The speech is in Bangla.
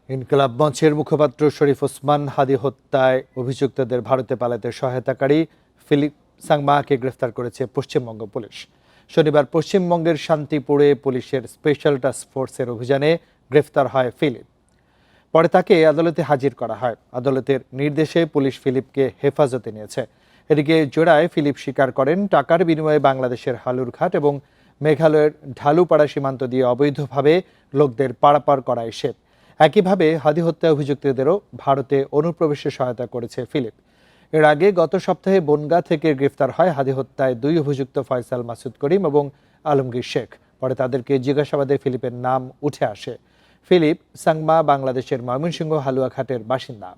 ইনকিলাব মঞ্চের মুখপাত্র শরীফ ওসমান হাদি হত্যায় অভিযুক্তদের ভারতে পালাতে সহায়তাকারী ফিলিপ সাংমাকে গ্রেফতার করেছে পশ্চিমবঙ্গ পুলিশ। শনিবার পশ্চিমবঙ্গের শান্তিপুরে পুলিশের স্পেশাল টাস্ক ফোর্সের অভিযানে গ্রেফতার হয় ফিলিপ। পরে তাকে আদালতে হাজির করা হয়। আদালতের নির্দেশে পুলিশ ফিলিপকে হেফাজতে নিয়েছে। এদিকে জোড়ায় ফিলিপ স্বীকার করেন টাকার বিনিময়ে বাংলাদেশের হালুরঘাট এবং মেঘালয়ের ঢালুপাড়া সীমান্ত দিয়ে অবৈধভাবে লোকদের পারাপার করায় সে। একইভাবে হাদি হত্যা অভিযুক্তদেরও ভারতে অনুপ্রবেশে সহায়তা করেছে ফিলিপ। এর আগে গত সপ্তাহে বনগাঁ থেকে গ্রেফতার হয় হাদি হত্যায় দুই অভিযুক্ত ফয়সাল মাসুদ করিম এবং আলমগীর শেখ। পরে তাদেরকে জিজ্ঞাসাবাদে ফিলিপের নাম উঠে আসে। ফিলিপ সাংমা বাংলাদেশের ময়মনসিংহ হালুয়াঘাটের বাসিন্দা।